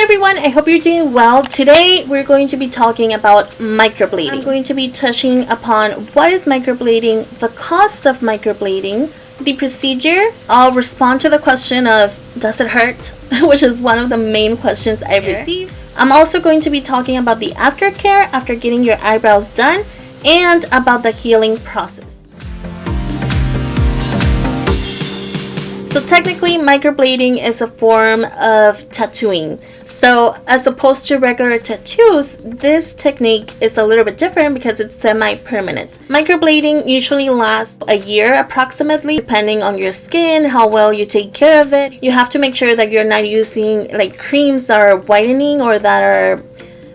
Everyone, I hope you're doing well. Today we're going to be talking about microblading. I'm going to be touching upon what is microblading, the cost of microblading, the procedure. I'll respond to the question of does it hurt, which is one of the main questions I've received. I'm also going to be talking about the aftercare after getting your eyebrows done and about the healing process. So technically, microblading is a form of tattooing. So as opposed to regular tattoos, this technique is a little bit different because it's semi-permanent. Microblading usually lasts a year approximately, depending on your skin, how well you take care of it. You have to make sure that you're not using like creams that are whitening or that are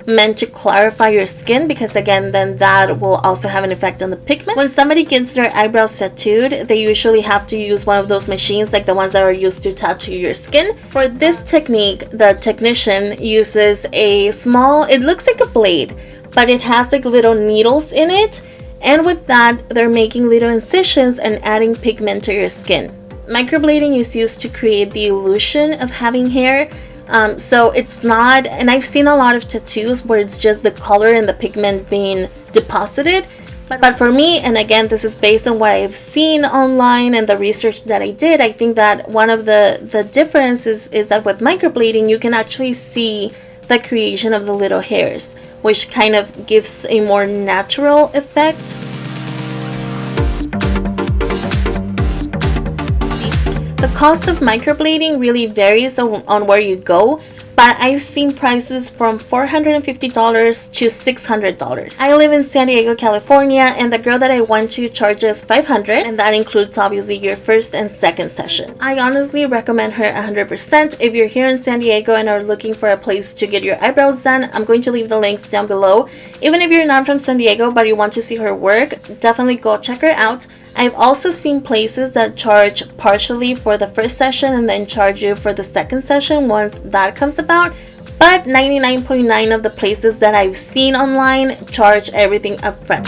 meant to clarify your skin, because again, then that will also have an effect on the pigment. When somebody gets their eyebrows tattooed, they usually have to use one of those machines like the ones that are used to tattoo your skin. For this technique, the technician uses a small, it looks like a blade, but it has like little needles in it, and with that they're making little incisions and adding pigment to your skin. Microblading is used to create the illusion of having hair. So it's not, and I've seen a lot of tattoos where it's just the color and the pigment being deposited, but for me, and again this is based on what I've seen online and the research that I did, I think that one of the differences is that with microblading you can actually see the creation of the little hairs, which kind of gives a more natural effect. The cost of microblading really varies on where you go, but I've seen prices from $450 to $600. I live in San Diego, California, and the girl that I went to charges $500, and that includes obviously your first and second session. I honestly recommend her 100%. If you're here in San Diego and are looking for a place to get your eyebrows done, I'm going to leave the links down below. Even if you're not from San Diego but you want to see her work, definitely go check her out. I've also seen places that charge partially for the first session and then charge you for the second session once that comes about, but 99.9% of the places that I've seen online charge everything up front.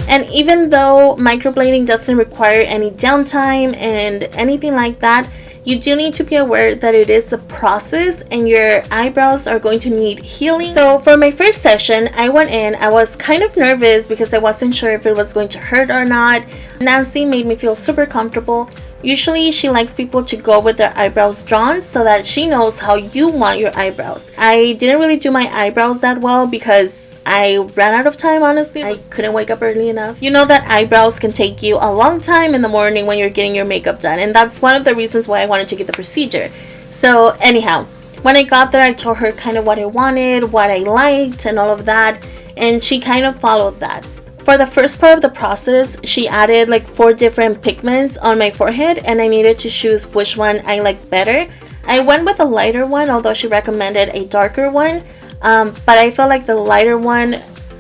And even though microblading doesn't require any downtime and anything like that, you do need to be aware that it is a process and your eyebrows are going to need healing. So for my first session, I went in, I was kind of nervous because I wasn't sure if it was going to hurt or not. Nancy made me feel super comfortable. Usually she likes people to go with their eyebrows drawn so that she knows how you want your eyebrows. I didn't really do my eyebrows that well because I ran out of time, honestly. I couldn't wake up early enough. You know that eyebrows can take you a long time in the morning when you're getting your makeup done, and that's one of the reasons why I wanted to get the procedure. So anyhow, when I got there, I told her kind of what I wanted, what I liked, and all of that, and she kind of followed that. For the first part of the process, she added like 4 different pigments on my forehead, and I needed to choose which one I liked better. I went with a lighter one, although she recommended a darker one. But I felt like the lighter one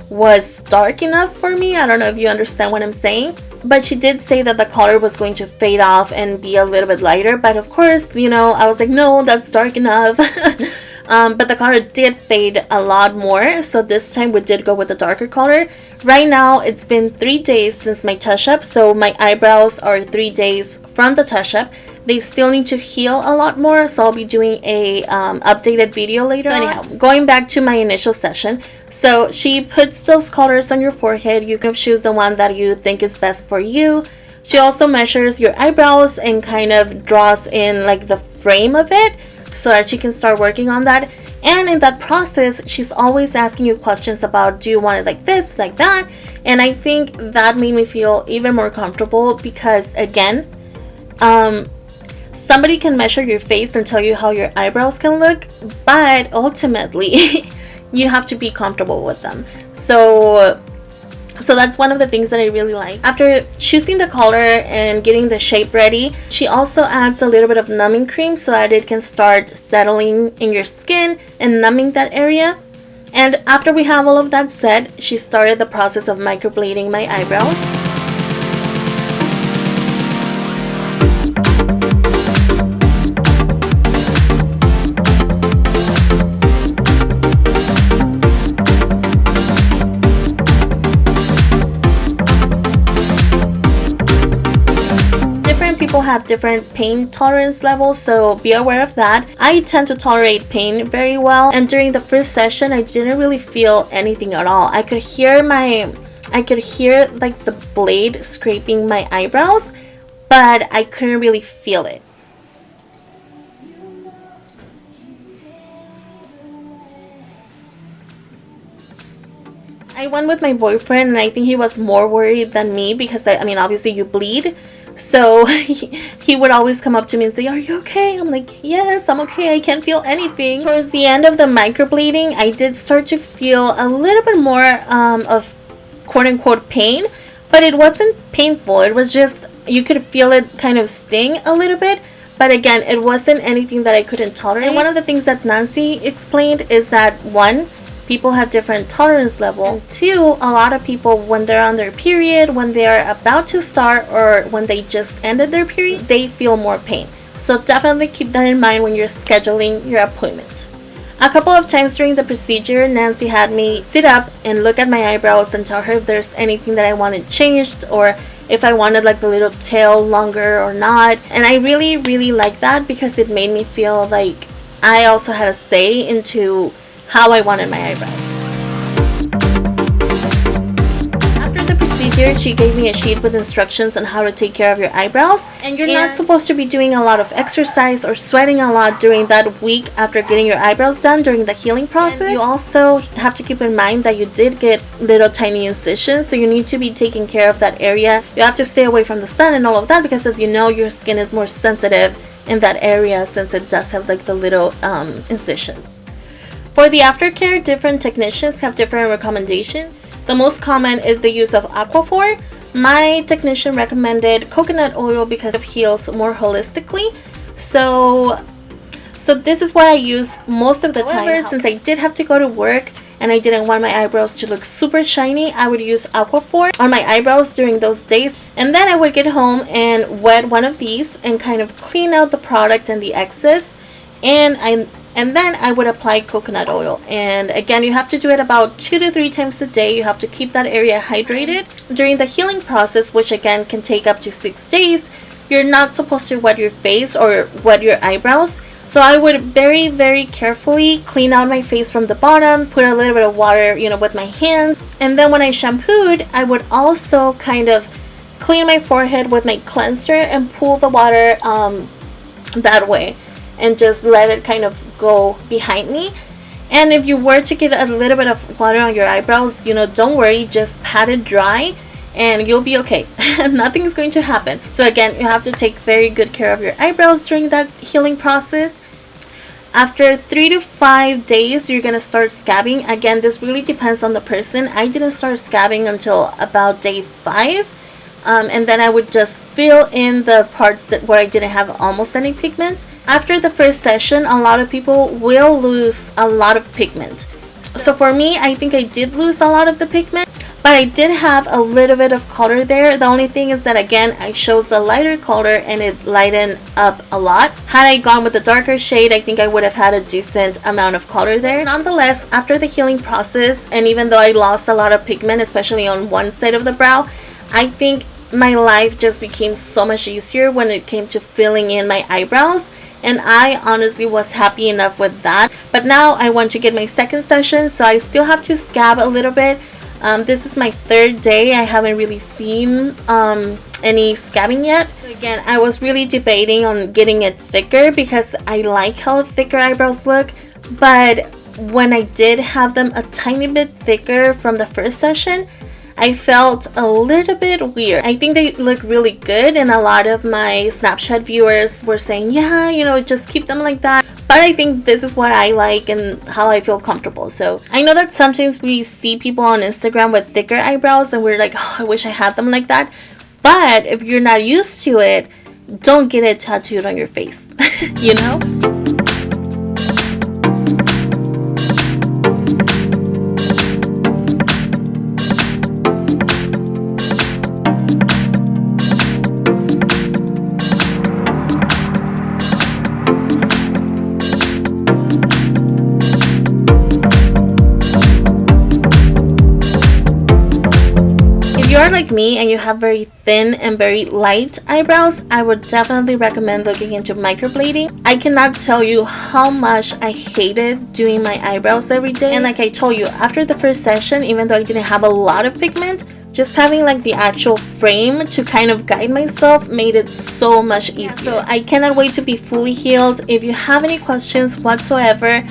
was dark enough for me. I don't know if you understand what I'm saying. But she did say that the color was going to fade off and be a little bit lighter. But of course, you know, I was like, no, that's dark enough. But the color did fade a lot more. So this time we did go with the darker color. Right now, it's been 3 days since my touch-up. So my eyebrows are 3 days from the touch-up. They still need to heal a lot more, so I'll be doing a updated video later. So anyhow, going back to my initial session, so she puts those colors on your forehead. You can choose the one that you think is best for you. She also measures your eyebrows and kind of draws in like the frame of it so that she can start working on that. And in that process, she's always asking you questions about, do you want it like this, like that? And I think that made me feel even more comfortable because, again, somebody can measure your face and tell you how your eyebrows can look, but ultimately you have to be comfortable with them. So that's one of the things that I really like. After choosing the color and getting the shape ready, she also adds a little bit of numbing cream so that it can start settling in your skin and numbing that area. And after we have all of that said, she started the process of microblading my eyebrows. have different pain tolerance levels, so be aware of that. I tend to tolerate pain very well, and during the first session I didn't really feel anything at all. I could hear like the blade scraping my eyebrows, but I couldn't really feel it. I went with my boyfriend, and I think he was more worried than me because I mean, obviously you bleed. So he would always come up to me and say, "Are you okay?" I'm like, "Yes, I'm okay. I can't feel anything." Towards the end of the microblading, I did start to feel a little bit more of quote unquote pain, but it wasn't painful. It was just, you could feel it kind of sting a little bit. But again, it wasn't anything that I couldn't tolerate. And one of the things that Nancy explained is that, one, people have different tolerance level. And two, a lot of people, when they're on their period, when they're about to start, or when they just ended their period, they feel more pain. So definitely keep that in mind when you're scheduling your appointment. A couple of times during the procedure, Nancy had me sit up and look at my eyebrows and tell her if there's anything that I wanted changed, or if I wanted like the little tail longer or not. And I really, really like that because it made me feel like I also had a say into how I wanted my eyebrows. After the procedure, she gave me a sheet with instructions on how to take care of your eyebrows. And you're not supposed to be doing a lot of exercise or sweating a lot during that week after getting your eyebrows done during the healing process. And you also have to keep in mind that you did get little tiny incisions, so you need to be taking care of that area. You have to stay away from the sun and all of that because, as you know, your skin is more sensitive in that area since it does have like the little incisions. For the aftercare, different technicians have different recommendations. The most common is the use of Aquaphor. My technician recommended coconut oil because it heals more holistically. So this is what I use most of the time. However, since I did have to go to work and I didn't want my eyebrows to look super shiny, I would use Aquaphor on my eyebrows during those days. And then I would get home and wet one of these and kind of clean out the product and the excess. And then I would apply coconut oil. And again, you have to do it about 2 to 3 times a day. You have to keep that area hydrated. During the healing process, which again can take up to 6 days, you're not supposed to wet your face or wet your eyebrows. So I would very, very carefully clean out my face from the bottom, put a little bit of water, with my hand. And then when I shampooed, I would also kind of clean my forehead with my cleanser and pull the water that way. And just let it kind of go behind me. And if you were to get a little bit of water on your eyebrows, don't worry, just pat it dry and you'll be okay. Nothing's going to happen. So again, you have to take very good care of your eyebrows during that healing process. After 3 to 5 days, you're gonna start scabbing. Again, this really depends on the person. I didn't start scabbing until about day 5. And then I would just fill in the parts where I didn't have almost any pigment. After the first session, a lot of people will lose a lot of pigment. So for me, I think I did lose a lot of the pigment, but I did have a little bit of color there. The only thing is that, again, I chose the lighter color and it lightened up a lot. Had I gone with a darker shade, I think I would have had a decent amount of color there. Nonetheless, after the healing process, and even though I lost a lot of pigment, especially on one side of the brow, I think my life just became so much easier when it came to filling in my eyebrows, and I honestly was happy enough with that. But now I want to get my second session, so I still have to scab a little bit. This is my 3rd day. I haven't really seen any scabbing yet. Again, I was really debating on getting it thicker because I like how thicker eyebrows look, but when I did have them a tiny bit thicker from the first session, I felt a little bit weird. I think they look really good, and a lot of my Snapchat viewers were saying, yeah, just keep them like that. But I think this is what I like and how I feel comfortable. So I know that sometimes we see people on Instagram with thicker eyebrows and we're like, oh, I wish I had them like that. But if you're not used to it, don't get it tattooed on your face, are like me and you have very thin and very light eyebrows, I would definitely recommend looking into microblading. I cannot tell you how much I hated doing my eyebrows every day. And like I told you, after the first session, even though I didn't have a lot of pigment, just having like the actual frame to kind of guide myself made it so much easier. So I cannot wait to be fully healed. If you have any questions whatsoever,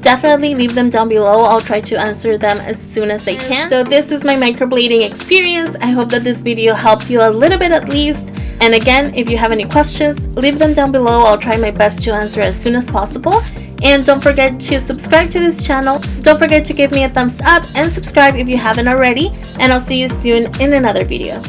definitely leave them down below. I'll try to answer them as soon as I can. So this is my microblading experience. I hope that this video helped you a little bit at least. And again, if you have any questions, leave them down below. I'll try my best to answer as soon as possible. And don't forget to subscribe to this channel. Don't forget to give me a thumbs up and subscribe if you haven't already. And I'll see you soon in another video.